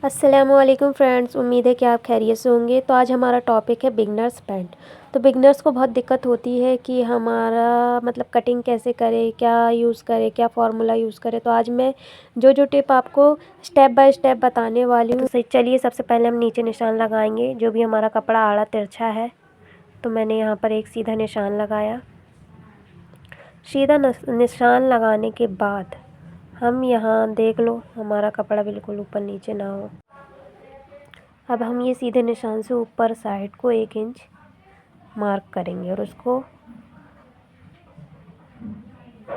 अस्सलामुअलैकुम फ्रेंड्स, उम्मीद है कि आप खैरियत से होंगे। तो आज हमारा टॉपिक है बिगनर्स पैंट। तो बिगनर्स को बहुत दिक्कत होती है कि हमारा मतलब कटिंग कैसे करें, क्या यूज़ करें, क्या फार्मूला यूज़ करें। तो आज मैं जो टिप आपको स्टेप बाय स्टेप बताने वाली हूँ। तो चलिए, सबसे पहले हम नीचे निशान लगाएंगे। जो भी हमारा कपड़ा आड़ा तिरछा है, तो मैंने यहाँ पर एक सीधा निशान लगाया। सीधा निशान लगाने के बाद हम यहाँ देख लो, हमारा कपड़ा बिल्कुल ऊपर नीचे ना हो। अब हम ये सीधे निशान से ऊपर साइड को 1 इंच मार्क करेंगे और उसको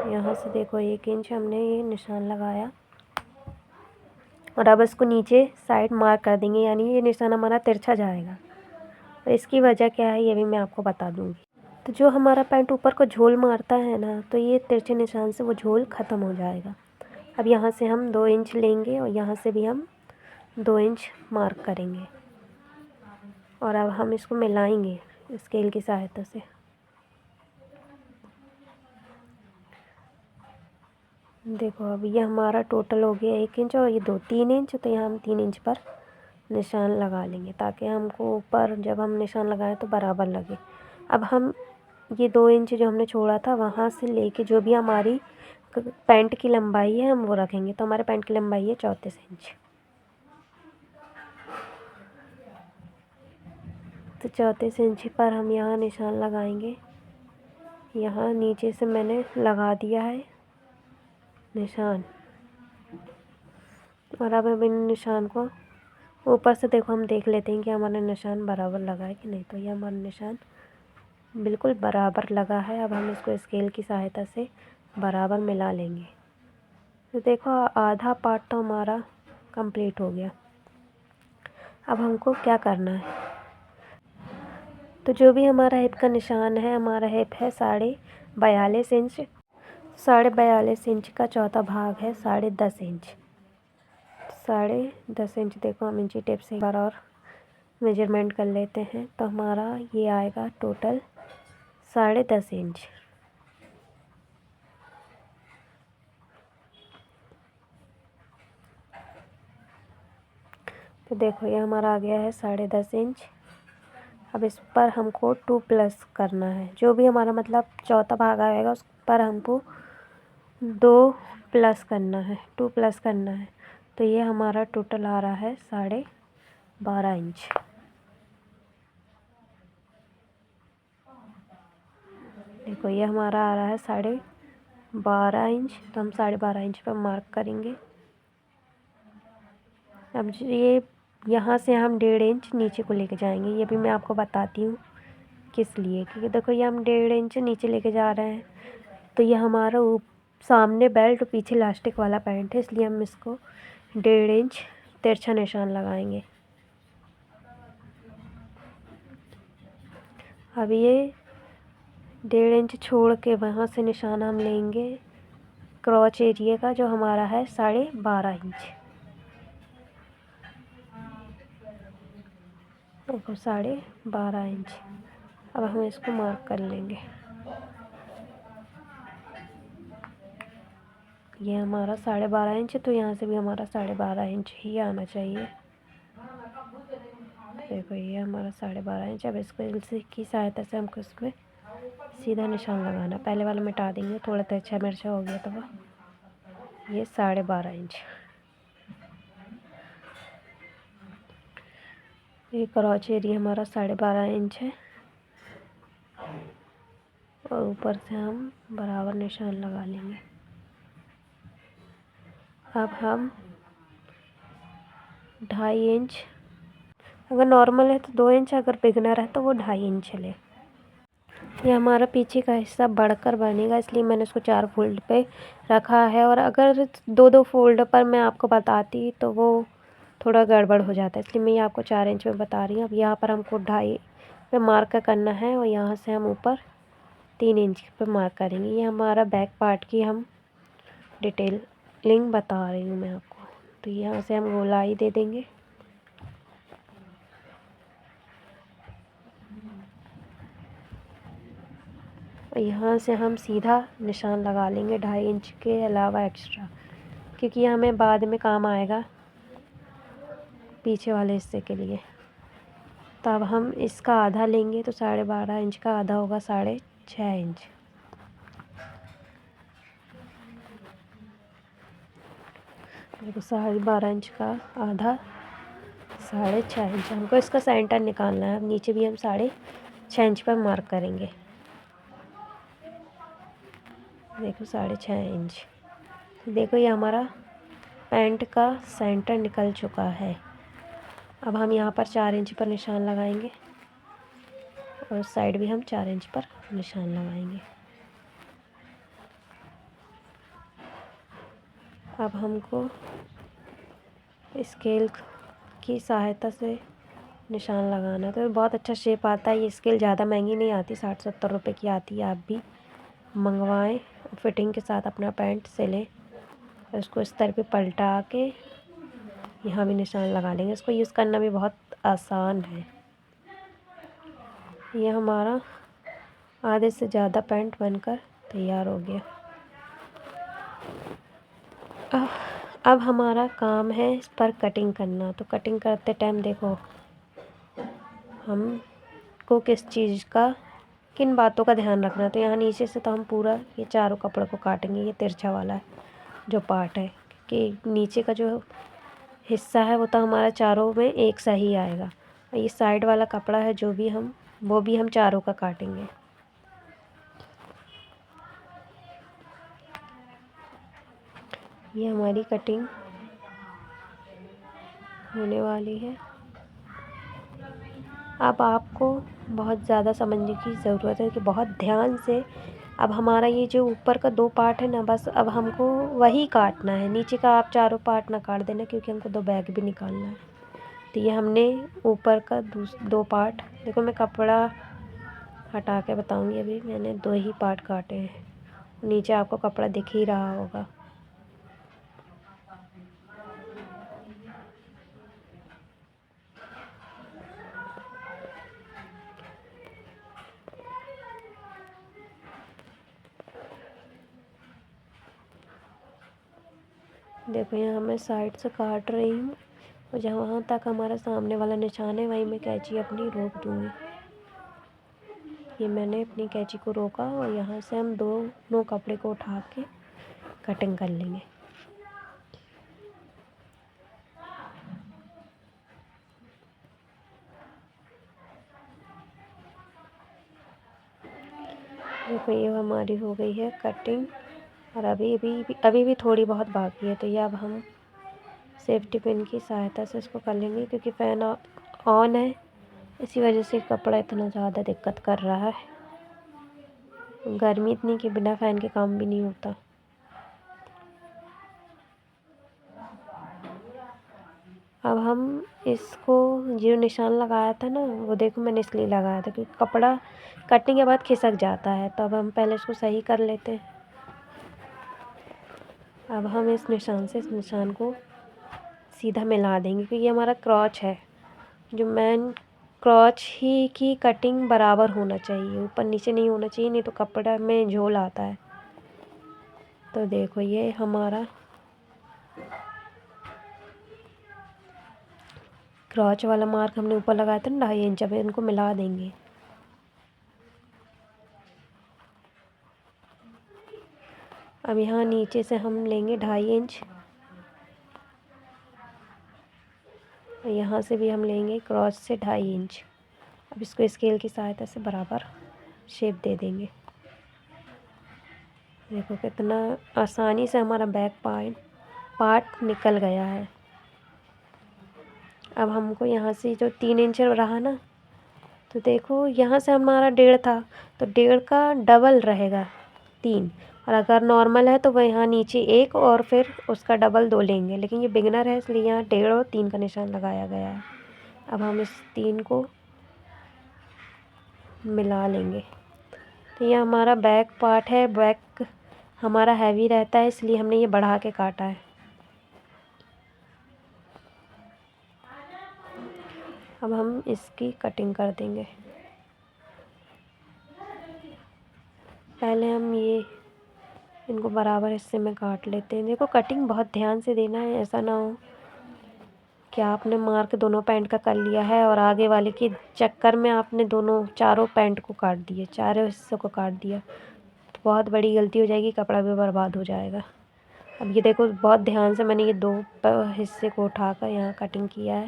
यहाँ से देखो 1 इंच हमने ये निशान लगाया और अब इसको नीचे साइड मार्क कर देंगे, यानी ये निशान हमारा तिरछा जाएगा। और इसकी वजह क्या है ये भी मैं आपको बता दूँगी। तो जो हमारा पैंट ऊपर को झोल मारता है ना, तो ये तिरछे निशान से वो झोल ख़त्म हो जाएगा। अब यहाँ से हम 2 इंच लेंगे और यहाँ से भी हम 2 इंच मार्क करेंगे और अब हम इसको मिलाएंगे स्केल की सहायता से। देखो, अब ये हमारा टोटल हो गया 1 इंच और ये 3 इंच। तो यहाँ हम 3 इंच पर निशान लगा लेंगे ताकि हमको ऊपर जब हम निशान लगाएं तो बराबर लगे। अब हम ये 2 इंच जो हमने छोड़ा था वहाँ से लेके जो भी हमारी पैंट की लंबाई है हम वो रखेंगे। तो हमारे पैंट की लंबाई है 34 इंच। तो 34 इंच पर हम यहाँ निशान लगाएंगे। यहाँ नीचे से मैंने लगा दिया है निशान और अब हम इन निशान को ऊपर से देखो, हम देख लेते हैं कि हमारा निशान बराबर लगा है कि नहीं। तो ये हमारा निशान बिल्कुल बराबर लगा है। अब हम इसको स्केल की सहायता से बराबर मिला लेंगे। तो देखो, आधा पार्ट तो हमारा कंप्लीट हो गया। अब हमको क्या करना है, तो जो भी हमारा हिप का निशान है, हमारा हिप है 42.5 इंच। 42.5 इंच का चौथा भाग है 10.5 इंच। 10.5 इंच देखो, हम इंची टेप से एक बार और मेजरमेंट कर लेते हैं। तो हमारा ये आएगा टोटल 10.5 इंच। तो देखो, ये हमारा आ गया है 10.5 इंच। अब इस पर हमको 2 प्लस करना है। जो भी हमारा मतलब चौथा भाग आएगा उस पर हमको 2 प्लस करना है, 2 प्लस करना है। तो ये हमारा टोटल आ रहा है 12.5 इंच। देखो, ये हमारा आ रहा है 12.5 इंच। तो हम 12.5 इंच पर मार्क करेंगे। अब ये यहाँ से हम 1.5 इंच नीचे को लेके जाएंगे। ये भी मैं आपको बताती हूँ किस लिए, क्योंकि देखो ये हम 1.5 इंच नीचे लेके जा रहे हैं। तो ये हमारा सामने बेल्ट और पीछे इलास्टिक वाला पैंट है, इसलिए हम इसको 1.5 इंच तिरछा निशान लगाएंगे। अब ये 1.5 इंच छोड़ के वहाँ से निशान हम लेंगे क्रॉच एरिया का, जो हमारा है 12.5 इंच। देखो 12.5 इंच। अब हम इसको मार्क कर लेंगे। ये हमारा 12.5 इंच है, तो यहाँ से भी हमारा 12.5 इंच ही आना चाहिए। देखो, ये हमारा 12.5 इंच। अब इसको की सहायता से हमको इसमें सीधा निशान लगाना। पहले वाला मिटा देंगे, थोड़ा तिरछा मिर्चा हो गया तो वो ये 12.5 इंच। ये क्रॉच एरिया हमारा 12.5 इंच है और ऊपर से हम बराबर निशान लगा लेंगे। अब हम 2.5 इंच, अगर नॉर्मल है तो 2 इंच, अगर बिगनर है तो वो 2.5 इंच ले। ये हमारा पीछे का हिस्सा बढ़कर बनेगा, इसलिए मैंने इसको 4 फोल्ड पे रखा है। और अगर 2-2 फोल्ड पर मैं आपको बताती तो वो थोड़ा गड़बड़ हो जाता है, इसलिए मैं ये आपको 4 इंच में बता रही हूँ। अब यहाँ पर हमको 2.5 पे मार्क करना है और यहाँ से हम ऊपर 3 इंच पे मार्क करेंगे। ये हमारा बैक पार्ट की हम डिटेलिंग बता रही हूँ मैं आपको। तो यहाँ से हम गोलाई दे देंगे और यहाँ से हम सीधा निशान लगा लेंगे 2.5 इंच के अलावा एक्स्ट्रा, क्योंकि ये हमें बाद में काम आएगा। पीछे वाले हिस्से के लिए। तो अब हम इसका आधा लेंगे, तो 12.5 इंच का आधा होगा 6.5 इंच। देखो 12.5 इंच का आधा 6.5 इंच। हमको इसका सेंटर निकालना है। अब नीचे भी हम 6.5 इंच पर मार्क करेंगे। देखो 6.5 इंच। देखो ये हमारा पैंट का सेंटर निकल चुका है। अब हम यहाँ पर 4 इंच पर निशान लगाएंगे और साइड भी हम 4 इंच पर निशान लगाएंगे। अब हमको स्केल की सहायता से निशान लगाना है। तो बहुत अच्छा शेप आता है। ये स्केल ज़्यादा महंगी नहीं आती, 60-70 रुपए की आती है। आप भी मंगवाएं, फिटिंग के साथ अपना पैंट सिलें। उसको इस तरह पे पलटा के यहाँ भी निशान लगा लेंगे। इसको यूज़ करना भी बहुत आसान है। ये हमारा आधे से ज़्यादा पैंट बनकर तैयार हो गया। अब हमारा काम है इस पर कटिंग करना। तो कटिंग करते टाइम देखो हमको किस चीज़ का, किन बातों का ध्यान रखना है। तो यहाँ नीचे से तो हम पूरा ये चारों कपड़े को काटेंगे। ये तिरछा वाला जो पार्ट है, कि नीचे का जो हिस्सा है वो तो हमारा चारों में एक सा ही आएगा। और ये साइड वाला कपड़ा है जो भी वो भी हम चारों का काटेंगे। ये हमारी कटिंग होने वाली है। अब आपको बहुत ज़्यादा समझने की ज़रूरत है कि बहुत ध्यान से। अब हमारा ये जो ऊपर का 2 पार्ट है ना, बस अब हमको वही काटना है। नीचे का आप चारों पार्ट ना काट देना, क्योंकि हमको 2 बैग भी निकालना है। तो ये हमने ऊपर का 2 पार्ट, देखो मैं कपड़ा हटा के बताऊंगी। अभी मैंने 2 ही पार्ट काटे हैं। नीचे आपको कपड़ा दिख ही रहा होगा। देखो यहाँ मैं साइड से काट रही हूँ और जहाँ तक हमारा सामने वाला निशान है वहीं मैं कैंची अपनी रोक दूँगी। ये मैंने अपनी कैंची को रोका और यहाँ से हम दोनों कपड़े को उठा के कटिंग कर लेंगे। देखो ये हमारी हो गई है कटिंग, और अभी भी थोड़ी बहुत बाकी है। तो ये अब हम सेफ्टी पिन की सहायता से इसको कर लेंगे, क्योंकि फ़ैन ऑन है, इसी वजह से कपड़ा इतना ज़्यादा दिक्कत कर रहा है। गर्मी इतनी कि बिना फ़ैन के काम भी नहीं होता। अब हम इसको जो निशान लगाया था ना, वो देखो मैंने इसलिए लगाया था क्योंकि कपड़ा कटने के बाद खिसक जाता है। तो अब हम पहले इसको सही कर लेते हैं। अब हम इस निशान से इस निशान को सीधा मिला देंगे, क्योंकि ये हमारा क्रॉच है। जो मेन क्रॉच ही की कटिंग बराबर होना चाहिए, ऊपर नीचे नहीं होना चाहिए, नहीं तो कपड़ा में झोल आता है। तो देखो ये हमारा क्रॉच वाला मार्क हमने ऊपर लगाया था ना 2.5 इंच, अब इनको मिला देंगे। अब यहाँ नीचे से हम लेंगे 2.5 इंच, और यहाँ से भी हम लेंगे क्रॉस से 2.5 इंच। अब इसको स्केल की सहायता से बराबर शेप दे देंगे। देखो कितना आसानी से हमारा बैक पार्ट निकल गया है। अब हमको यहाँ से जो 3 इंच रहा ना, तो देखो यहाँ से हमारा 1.5 था, तो 1.5 का डबल रहेगा 3। और अगर नॉर्मल है तो वह यहाँ नीचे 1 और फिर उसका डबल 2 लेंगे। लेकिन ये बिगनर है इसलिए यहाँ 1.5 और 3 का निशान लगाया गया है। अब हम इस 3 को मिला लेंगे। तो ये हमारा बैक पार्ट है। बैक हमारा हैवी रहता है, इसलिए हमने ये बढ़ा के काटा है। अब हम इसकी कटिंग कर देंगे। पहले हम ये इनको बराबर हिस्से में काट लेते हैं। देखो कटिंग बहुत ध्यान से देना है, ऐसा ना हो कि आपने मार्क दोनों पैंट का कर लिया है और आगे वाले के चक्कर में आपने दोनों चारों पैंट को काट दिए, चारों हिस्सों को काट दिया, तो बहुत बड़ी गलती हो जाएगी, कपड़ा भी बर्बाद हो जाएगा। अब ये देखो, बहुत ध्यान से मैंने ये दो हिस्से को उठाकर यहाँ कटिंग किया है,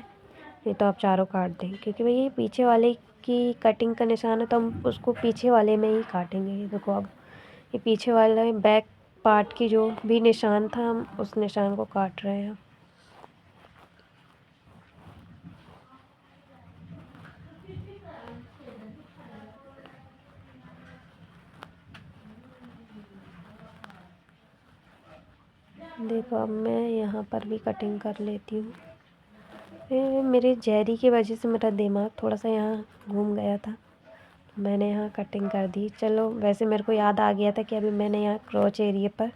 नहीं तो आप चारों काट देंगे, क्योंकि भाई ये पीछे वाले की कटिंग का निशान है तो हम उसको पीछे वाले में ही काटेंगे। ये देखो, अब ये पीछे वाला बैक पार्ट की जो भी निशान था, हम उस निशान को काट रहे हैं। देखो, अब मैं यहाँ पर भी कटिंग कर लेती हूँ। मेरे जेरी की वजह से मेरा दिमाग थोड़ा सा यहाँ घूम गया था, मैंने यहाँ कटिंग कर दी। चलो, वैसे मेरे को याद आ गया था कि अभी मैंने यहाँ क्रोच एरिया पर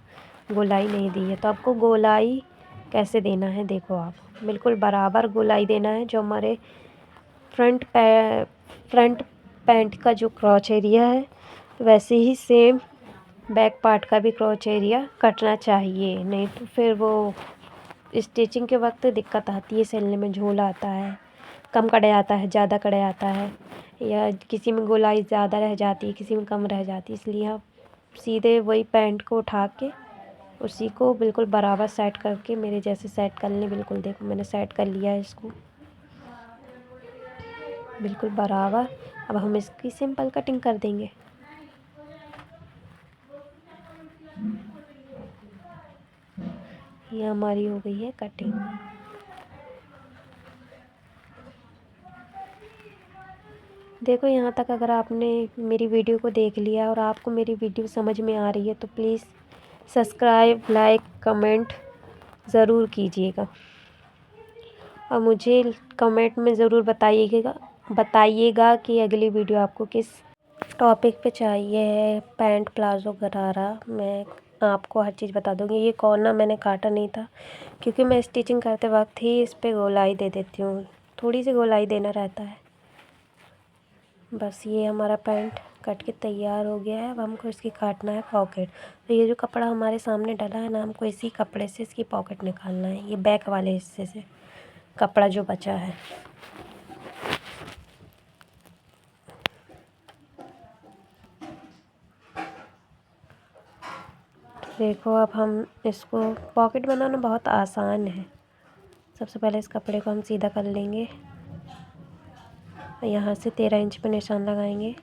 गोलाई नहीं दी है, तो आपको गोलाई कैसे देना है, देखो आप बिल्कुल बराबर गोलाई देना है। जो हमारे फ्रंट पैंट का जो क्रोच एरिया है, वैसे ही सेम बैक पार्ट का भी क्रोच एरिया कटना चाहिए, नहीं तो फिर वो स्टिचिंग के वक्त दिक्कत आती है, सिलने में झोल आता है, कम कड़े आता है, ज़्यादा कड़े आता है, या किसी में गोलाई ज़्यादा रह जाती है, किसी में कम रह जाती है। इसलिए आप सीधे वही पैंट को उठा के उसी को बिल्कुल बराबर सेट करके मेरे जैसे सेट कर लें। बिल्कुल देखो, मैंने सेट कर लिया है इसको बिल्कुल बराबर। अब हम इसकी सिंपल कटिंग कर देंगे। ये हमारी हो गई है कटिंग। देखो, यहाँ तक अगर आपने मेरी वीडियो को देख लिया और आपको मेरी वीडियो समझ में आ रही है तो प्लीज़ सब्सक्राइब, लाइक, कमेंट ज़रूर कीजिएगा और मुझे कमेंट में ज़रूर बताइएगा कि अगली वीडियो आपको किस टॉपिक पे चाहिए है। पैंट, प्लाज़ो, गरारा, मैं आपको हर चीज़ बता दूँगी। ये कॉर्नर मैंने काटा नहीं था क्योंकि मैं स्टिचिंग करते वक्त ही इस पर गोलाई दे देती हूँ, थोड़ी सी गोलाई देना रहता है बस। ये हमारा पैंट कट के तैयार हो गया है। अब हमको इसकी काटना है पॉकेट। तो ये जो कपड़ा हमारे सामने डला है ना, हमको इसी कपड़े से इसकी पॉकेट निकालना है, ये बैक वाले हिस्से से कपड़ा जो बचा है। देखो, अब हम इसको पॉकेट बनाना बहुत आसान है। सबसे पहले इस कपड़े को हम सीधा कर लेंगे, यहाँ से 13 इंच पे निशान लगाएंगे,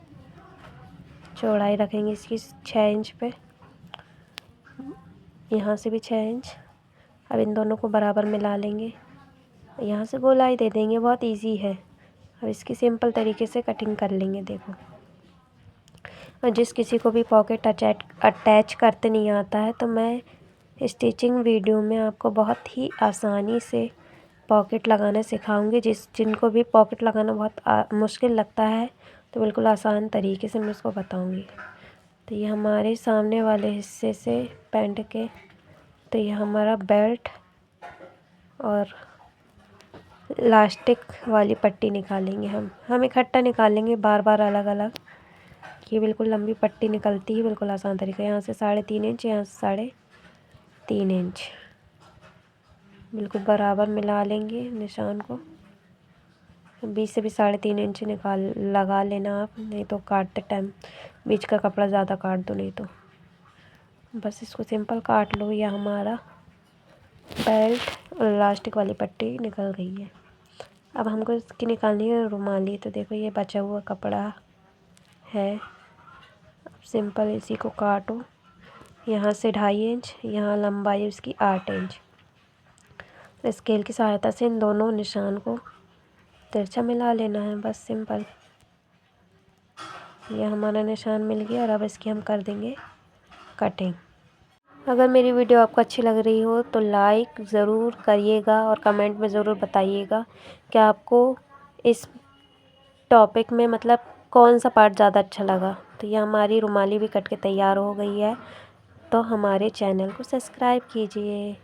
चौड़ाई रखेंगे इसकी 6 इंच पे, यहाँ से भी 6 इंच। अब इन दोनों को बराबर मिला लेंगे, यहाँ से गोलाई दे देंगे, बहुत इजी है। अब इसकी सिंपल तरीके से कटिंग कर लेंगे। देखो, और जिस किसी को भी पॉकेट अटैच करते नहीं आता है तो मैं स्टिचिंग वीडियो में आपको बहुत ही आसानी से पॉकेट लगाना सिखाऊंगी। जिनको भी पॉकेट लगाना बहुत मुश्किल लगता है तो बिल्कुल आसान तरीके से मैं उसको बताऊंगी। तो ये हमारे सामने वाले हिस्से से पैंट के, तो ये हमारा बेल्ट और इलास्टिक वाली पट्टी निकालेंगे। हम इकट्ठा निकालेंगे, बार बार अलग अलग। ये बिल्कुल लंबी पट्टी निकलती है बिल्कुल आसान तरीका। यहाँ से 3.5 इंच, यहाँ से 3.5 इंच बिल्कुल बराबर मिला लेंगे निशान को। बीच से भी 3.5 इंच लगा लेना आप, नहीं तो काटते टाइम बीच का कपड़ा ज़्यादा काट दो नहीं तो। बस इसको सिंपल काट लो। यह हमारा बेल्ट और इलास्टिक वाली पट्टी निकल गई है। अब हमको इसकी निकालनी है रुमाली। तो देखो, ये बचा हुआ कपड़ा है, अब सिंपल इसी को काटो। यहाँ से 2.5 इंच, यहाँ लंबाई उसकी 8 इंच। स्केल की सहायता से इन दोनों निशान को तिरछा मिला लेना है, बस सिंपल। यह हमारा निशान मिल गया और अब इसकी हम कर देंगे कटिंग। अगर मेरी वीडियो आपको अच्छी लग रही हो तो लाइक ज़रूर करिएगा और कमेंट में ज़रूर बताइएगा कि आपको इस टॉपिक में मतलब कौन सा पार्ट ज़्यादा अच्छा लगा। तो ये हमारी रुमाली भी कट के तैयार हो गई है, तो हमारे चैनल को सब्सक्राइब कीजिए।